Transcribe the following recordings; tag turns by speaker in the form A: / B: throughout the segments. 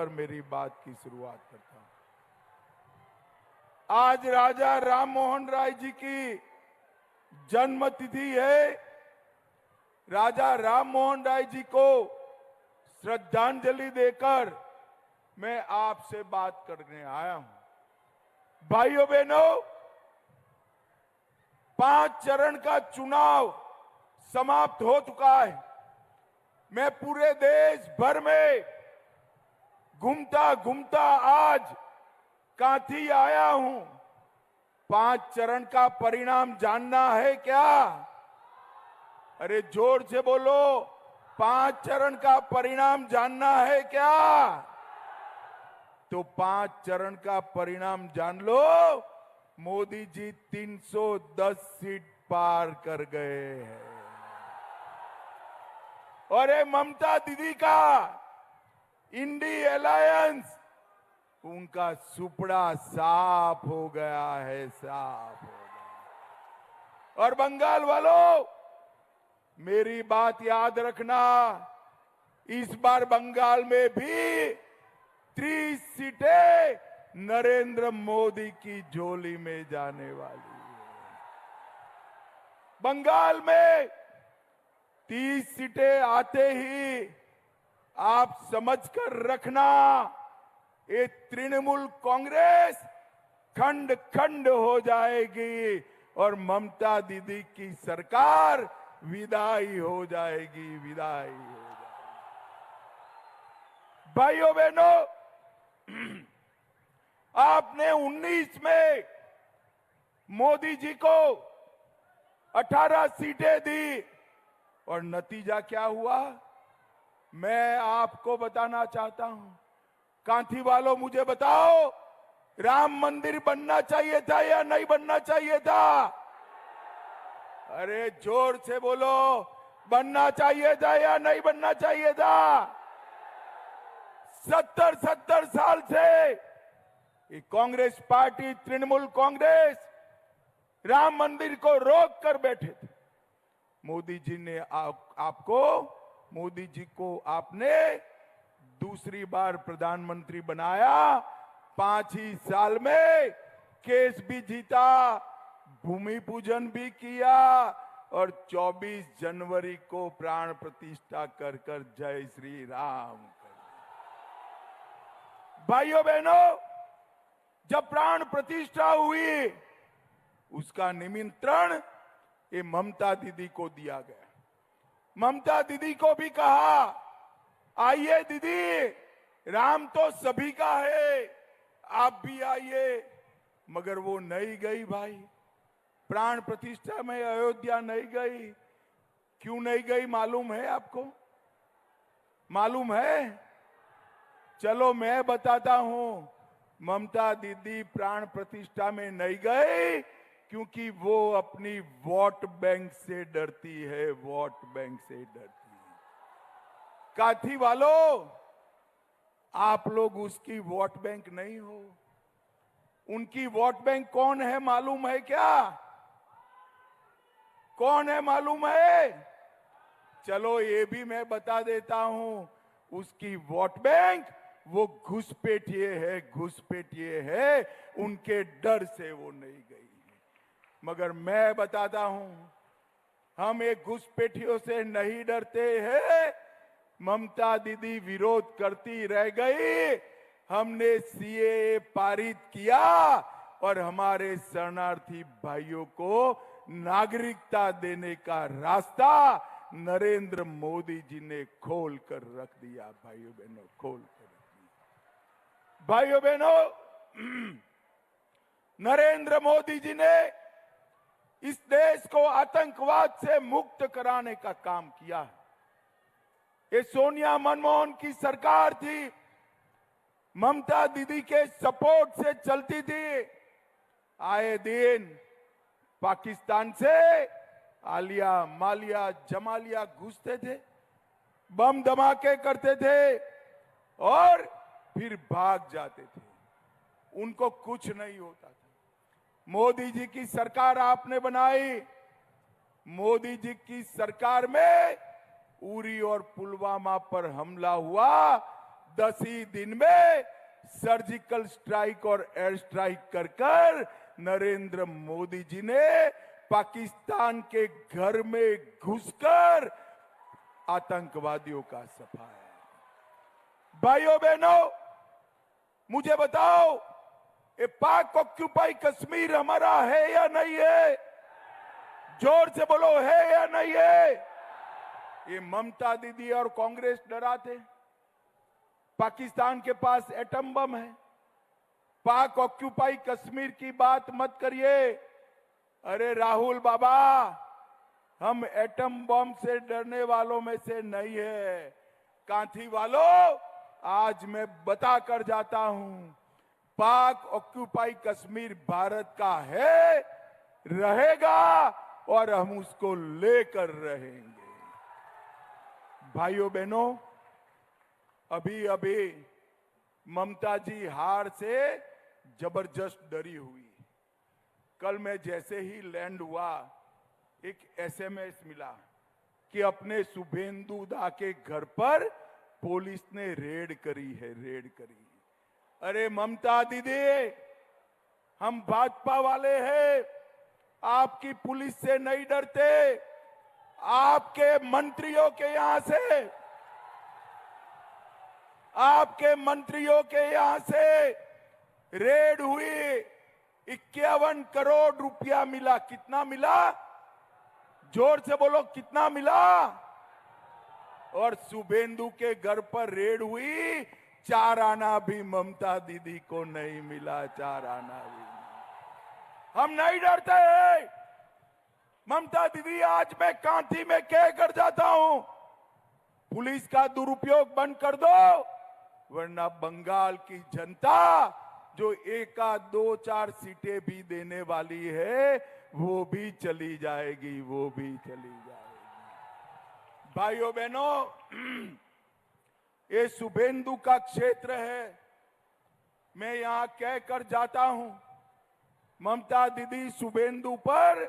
A: पर मेरी बात की शुरुआत करता हूं। आज राजा राम मोहन राय जी की जन्म तिथि है। राजा राम मोहन राय जी को श्रद्धांजलि देकर मैं आपसे बात करने आया हूं। भाइयों बहनों, 5 चरण का चुनाव समाप्त हो चुका है। मैं पूरे देश भर में घूमता घूमता आज कांथी आया हूं। 5 चरण का परिणाम जानना है क्या? अरे जोर से बोलो, 5 चरण का परिणाम जानना है क्या? तो 5 चरण का परिणाम जान लो। मोदी जी 310 सीट पार कर गए हैं और ये ममता दीदी का इंडी अलायंस, उनका सुपड़ा साफ हो गया है, साफ हो गया। और बंगाल वालों, मेरी बात याद रखना, इस बार बंगाल में भी 30 सीटें नरेंद्र मोदी की झोली में जाने वाली है। बंगाल में 30 सीटें आते ही आप समझकर रखना, ये तृणमूल कांग्रेस खंड खंड हो जाएगी और ममता दीदी की सरकार विदाई हो जाएगी, विदाई हो जाएगी। भाइयों बहनों, आपने 19 में मोदी जी को 18 सीटें दी और नतीजा क्या हुआ, मैं आपको बताना चाहता हूं। कांथी वालों, मुझे बताओ, राम मंदिर बनना चाहिए था या नहीं बनना चाहिए था? अरे जोर से बोलो, बनना चाहिए था या नहीं बनना चाहिए था? 70 साल से ये कांग्रेस पार्टी, तृणमूल कांग्रेस राम मंदिर को रोक कर बैठे थे। मोदी जी ने मोदी जी को आपने दूसरी बार प्रधानमंत्री बनाया। 5 ही साल में केस भी जीता, भूमि पूजन भी किया और 24 जनवरी को प्राण प्रतिष्ठा कर कर जय श्री राम कर। भाइयों बहनों, जब प्राण प्रतिष्ठा हुई, उसका निमंत्रण ये ममता दीदी को दिया गया। ममता दीदी को भी कहा, आइए दीदी, राम तो सभी का है, आप भी आइए। मगर वो नहीं गई भाई, प्राण प्रतिष्ठा में अयोध्या नहीं गई। क्यों नहीं गई मालूम है आपको? मालूम है? चलो मैं बताता हूं। ममता दीदी प्राण प्रतिष्ठा में नहीं गई क्योंकि वो अपनी वोट बैंक से डरती है, वोट बैंक से डरती है। कांथी वालों, आप लोग उसकी वोट बैंक नहीं हो। उनकी वोट बैंक कौन है मालूम है क्या? कौन है मालूम है? चलो ये भी मैं बता देता हूं। उसकी वोट बैंक वो घुसपैठिए है, घुसपैठिए है। उनके डर से वो नहीं गई। मगर मैं बताता हूं, हम एक घुसपैठियों से नहीं डरते हैं। ममता दीदी विरोध करती रह गई, हमने सीएए पारित किया और हमारे शरणार्थी भाइयों को नागरिकता देने का रास्ता नरेंद्र मोदी जी ने खोल कर रख दिया। भाइयों बहनों, खोल कर रख दिया। भाइयों बहनों, नरेंद्र मोदी जी ने इस देश को आतंकवाद से मुक्त कराने का काम किया। ये सोनिया मनमोहन की सरकार थी, ममता दीदी के सपोर्ट से चलती थी। आए दिन पाकिस्तान से आलिया, मालिया, जमालिया घुसते थे, बम धमाके करते थे और फिर भाग जाते थे। उनको कुछ नहीं होता था। मोदी जी की सरकार आपने बनाई। मोदी जी की सरकार में उरी और पुलवामा पर हमला हुआ, 10 ही दिन में सर्जिकल स्ट्राइक और एयर स्ट्राइक कर कर नरेंद्र मोदी जी ने पाकिस्तान के घर में घुसकर आतंकवादियों का सफाया। भाइयों बहनों, मुझे बताओ, ये पाक ऑक्यूपाई कश्मीर हमारा है या नहीं है? जोर से बोलो, है या नहीं है? ये ममता दीदी और कांग्रेस डराते। पाकिस्तान के पास एटम बम है। पाक ऑक्यूपाई कश्मीर की बात मत करिए। अरे राहुल बाबा, हम एटम बम से डरने वालों में से नहीं है। कांथी वालों, आज मैं बता कर जाता हूं, पाक ऑक्यूपाई कश्मीर भारत का है, रहेगा और हम उसको लेकर रहेंगे। भाइयों बहनों, अभी अभी ममता जी हार से जबरदस्त डरी हुई। कल मैं जैसे ही लैंड हुआ, एक एसएमएस मिला कि अपने शुभेंदु दा के घर पर पुलिस ने रेड करी है, रेड करी। अरे ममता दीदी, हम भाजपा वाले हैं, आपकी पुलिस से नहीं डरते। आपके मंत्रियों के यहां से, आपके मंत्रियों के यहां से रेड हुई। 51 करोड़ रुपया मिला। कितना मिला? जोर से बोलो, कितना मिला? और शुभेंदु के घर पर रेड हुई, 4 आना भी ममता दीदी को नहीं मिला। 4 आना भी नहीं। हम नहीं डरते हैं। ममता दीदी, आज मैं कांथी में कह कर जाता हूं, पुलिस का दुरुपयोग बंद कर दो, वरना बंगाल की जनता जो 1 2 4 सीटें भी देने वाली है, वो भी चली जाएगी, वो भी चली जाएगी। भाइयों बहनों, ये शुभेंदु का क्षेत्र है। मैं यहां कहकर जाता हूं, ममता दीदी शुभेंदु पर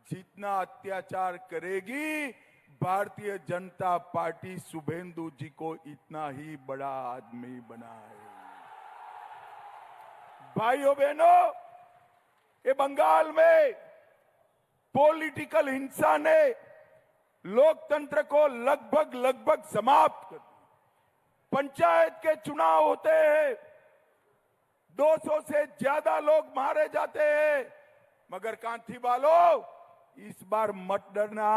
A: जितना अत्याचार करेगी, भारतीय जनता पार्टी शुभेंदु जी को इतना ही बड़ा आदमी बनाएगी। भाइयों बहनों, ये बंगाल में पॉलिटिकल हिंसा ने लोकतंत्र को लगभग समाप्त कर दिया। पंचायत के चुनाव होते हैं, 200 से ज्यादा लोग मारे जाते हैं, मगर कांथी वालों, इस बार मत डरना।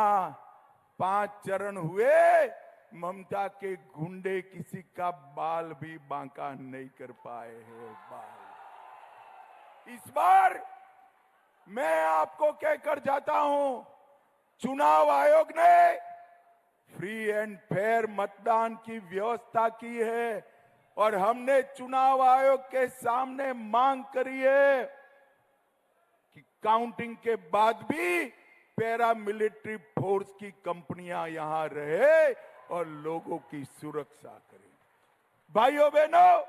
A: 5 चरण हुए, ममता के गुंडे किसी का बाल भी बांका नहीं कर पाए हैं। इस बार मैं आपको कहकर जाता हूं, चुनाव आयोग ने फ्री एंड फेयर मतदान की व्यवस्था की है और हमने चुनाव आयोग के सामने मांग करी है कि काउंटिंग के बाद भी पैरामिलिट्री फोर्स की कंपनियां यहां रहे और लोगों की सुरक्षा करें। भाइयों बहनों,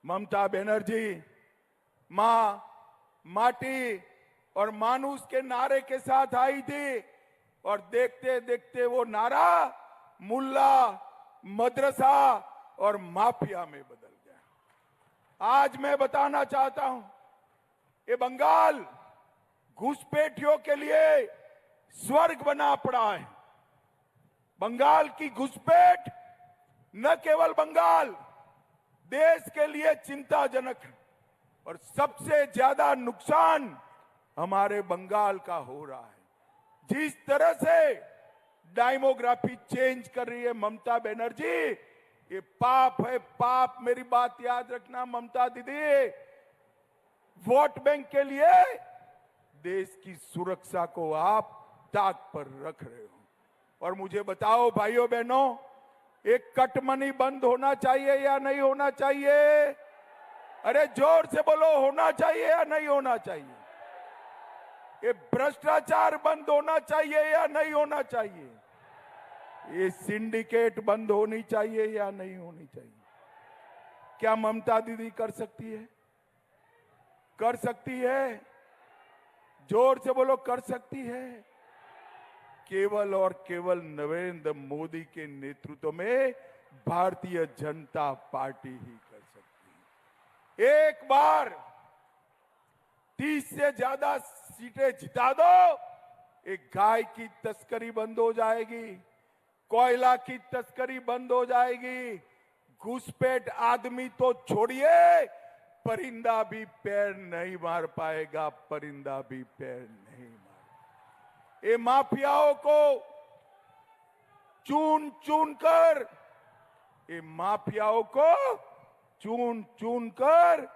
A: ममता बनर्जी मां, माटी और मानुष के नारे के साथ आई थी और देखते देखते वो नारा मुल्ला, मदरसा और माफिया में बदल गया। आज मैं बताना चाहता हूं, ये बंगाल घुसपैठियों के लिए स्वर्ग बना पड़ा है। बंगाल की घुसपैठ न केवल बंगाल, देश के लिए चिंताजनक है और सबसे ज्यादा नुकसान हमारे बंगाल का हो रहा है। जिस तरह से डेमोग्राफी चेंज कर रही है ममता बनर्जी, ये पाप है, पाप। मेरी बात याद रखना ममता दीदी, वोट बैंक के लिए देश की सुरक्षा को आप ताक पर रख रहे हो। और मुझे बताओ भाइयों बहनों, एक कट मनी बंद होना चाहिए या नहीं होना चाहिए? अरे जोर से बोलो, होना चाहिए या नहीं होना चाहिए? ये भ्रष्टाचार बंद होना चाहिए या नहीं होना चाहिए? ये सिंडिकेट बंद होनी चाहिए या नहीं होनी चाहिए? क्या ममता दीदी कर सकती है? कर सकती है? जोर से बोलो, कर सकती है। केवल और केवल नरेंद्र मोदी के नेतृत्व में भारतीय जनता पार्टी ही कर सकती है। एक बार 30 से ज्यादा सीटें जिता दो, एक गाय की तस्करी बंद हो जाएगी, कोयला की तस्करी बंद हो जाएगी, घुसपैठ आदमी तो छोड़िए, परिंदा भी पैर नहीं मार पाएगा, परिंदा भी पैर नहीं मार। ये माफियाओं को चून चून कर, ये माफियाओं को चून चून कर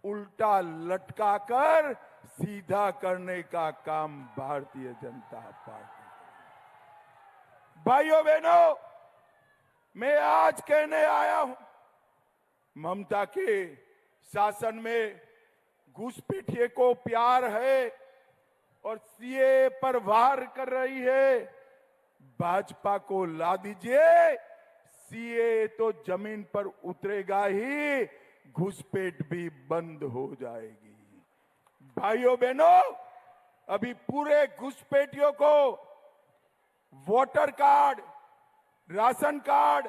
A: उल्टा लटका कर सीधा करने का काम भारतीय जनता पार्टी करेगी। भाइयों बहनों, मैं आज कहने आया हूं, ममता के शासन में घुसपैठिए को प्यार है और सीए पर वार कर रही है। भाजपा को ला दीजिए, सीए तो जमीन पर उतरेगा ही, घुसपैठ भी बंद हो जाएगी। भाइयों बहनों, अभी पूरे घुसपैठियों को वोटर कार्ड, राशन कार्ड,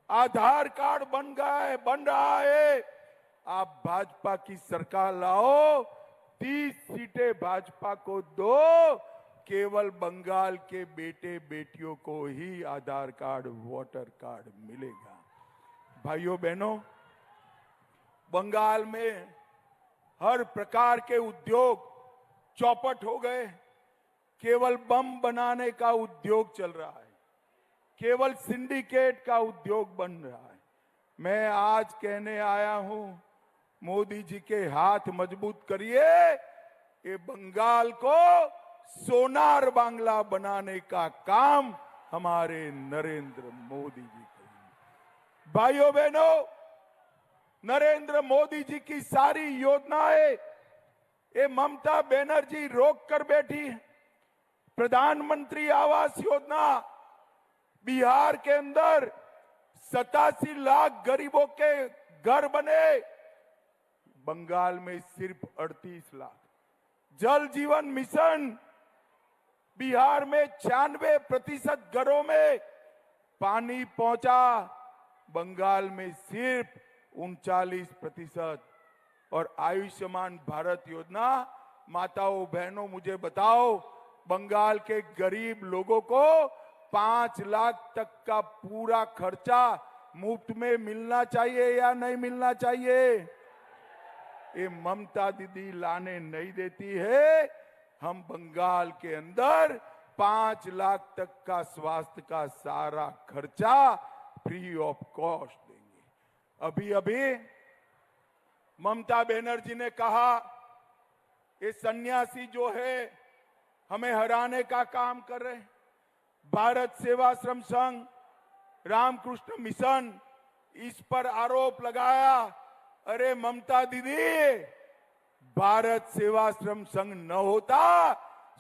A: आधार कार्ड बन रहा है। आप भाजपा की सरकार लाओ, 30 सीटें भाजपा को दो, केवल बंगाल के बेटे बेटियों को ही आधार कार्ड, वोटर कार्ड मिलेगा। भाइयों बहनों, बंगाल में हर प्रकार के उद्योग चौपट हो गए, केवल बम बनाने का उद्योग चल रहा है, केवल सिंडिकेट का उद्योग बन रहा है। मैं आज कहने आया हूं, मोदी जी के हाथ मजबूत करिए, ये बंगाल को सोनार बांग्ला बनाने का काम हमारे नरेंद्र मोदी जी करेंगे। भाइयों बहनों, नरेंद्र मोदी जी की सारी योजनाएं ये ममता बनर्जी रोक कर बैठी है। प्रधानमंत्री आवास योजना, बिहार के अंदर 87 लाख गरीबों के घर बने, बंगाल में सिर्फ 38 लाख। जल जीवन मिशन, बिहार में 96% घरों में पानी पहुंचा, बंगाल में सिर्फ 39%। और आयुष्मान भारत योजना, माताओं बहनों मुझे बताओ, बंगाल के गरीब लोगों को 5 लाख तक का पूरा खर्चा मुफ्त में मिलना चाहिए या नहीं मिलना चाहिए? ये ममता दीदी लाने नहीं देती है। हम बंगाल के अंदर 5 लाख तक का स्वास्थ्य का सारा खर्चा फ्री ऑफ कॉस्ट देंगे। अभी अभी ममता बनर्जी ने कहा, ये सन्यासी जो है हमें हराने का काम कर रहे हैं। भारत सेवाश्रम संघ, रामकृष्ण मिशन, इस पर आरोप लगाया। अरे ममता दीदी, भारत सेवाश्रम संघ न होता,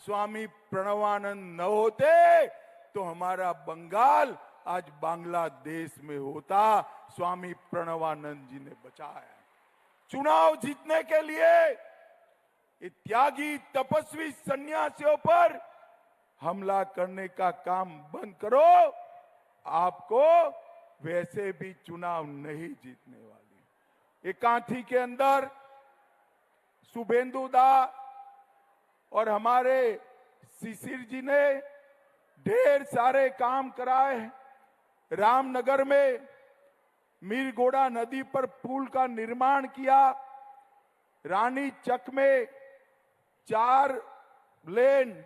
A: स्वामी प्रणवानंद न होते, तो हमारा बंगाल आज बांग्लादेश में होता। स्वामी प्रणवानंद जी ने बचाया। चुनाव जीतने के लिए त्यागी तपस्वी सन्यासियों पर हमला करने का काम बंद करो, आपको वैसे भी चुनाव नहीं जीतने वाले। कांथी के अंदर शुभेंदु दा और हमारे शिशिर जी ने ढेर सारे काम कराए। रामनगर में मीरगोड़ा नदी पर पुल का निर्माण किया, रानी चक में 4 लेन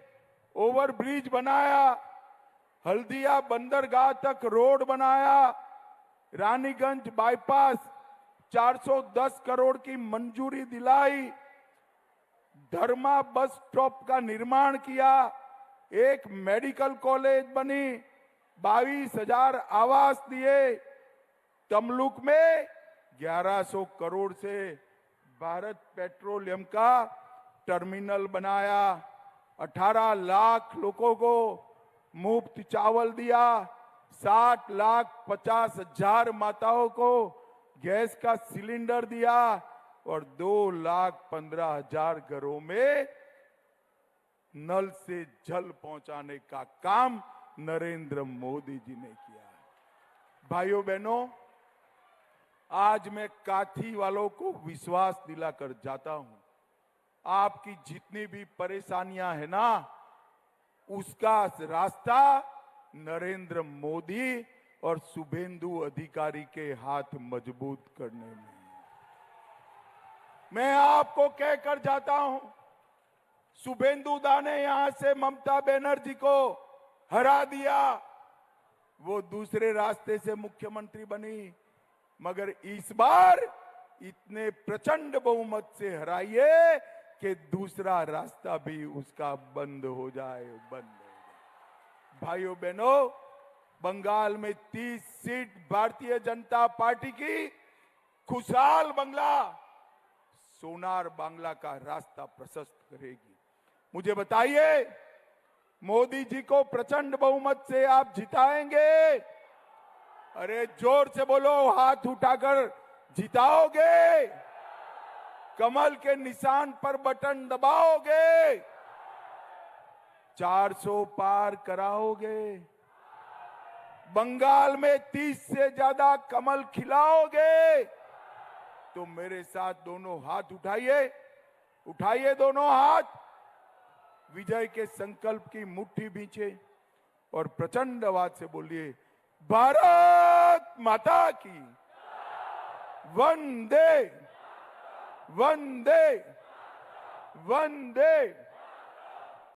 A: ओवरब्रिज बनाया, हल्दिया बंदरगाह तक रोड बनाया, रानीगंज बाईपास 410 करोड़ की मंजूरी दिलाई, धर्मा बस स्टॉप का निर्माण किया, एक मेडिकल कॉलेज बनी, 22,000 आवास दिए, तमलुक में 1100 करोड़ से भारत पेट्रोलियम का टर्मिनल बनाया, 18 लाख लोगों को मुफ्त चावल दिया, 60,50,000 माताओं को गैस का सिलेंडर दिया और 2,15,000 घरों में नल से जल पहुंचाने का काम नरेंद्र मोदी जी ने किया है। भाइयों बहनों, आज मैं काथी वालों को विश्वास दिलाकर जाता हूं, आपकी जितनी भी परेशानियां है ना, उसका रास्ता नरेंद्र मोदी और शुभेंदु अधिकारी के हाथ मजबूत करने में। मैं आपको कहकर जाता हूं, शुभेंदु दा ने यहां से ममता बनर्जी को हरा दिया, वो दूसरे रास्ते से मुख्यमंत्री बनी, मगर इस बार इतने प्रचंड बहुमत से हराइए कि दूसरा रास्ता भी उसका बंद हो जाए, बंद हो जाए। भाइयों बहनों, बंगाल में 30 सीट भारतीय जनता पार्टी की खुशहाल बांग्ला, सोनार बांग्ला का रास्ता प्रशस्त करेगी। मुझे बताइए, मोदी जी को प्रचंड बहुमत से आप जिताएंगे? अरे जोर से बोलो, हाथ उठाकर जिताओगे? कमल के निशान पर बटन दबाओगे? 400 पार कराओगे? बंगाल में 30 से ज्यादा कमल खिलाओगे? तो मेरे साथ दोनों हाथ उठाइए, उठाइए दोनों हाथ, विजय के संकल्प की मुट्ठी बींचे और प्रचंड आवाज से बोलिए, भारत माता की, वंदे वंदे वंदे।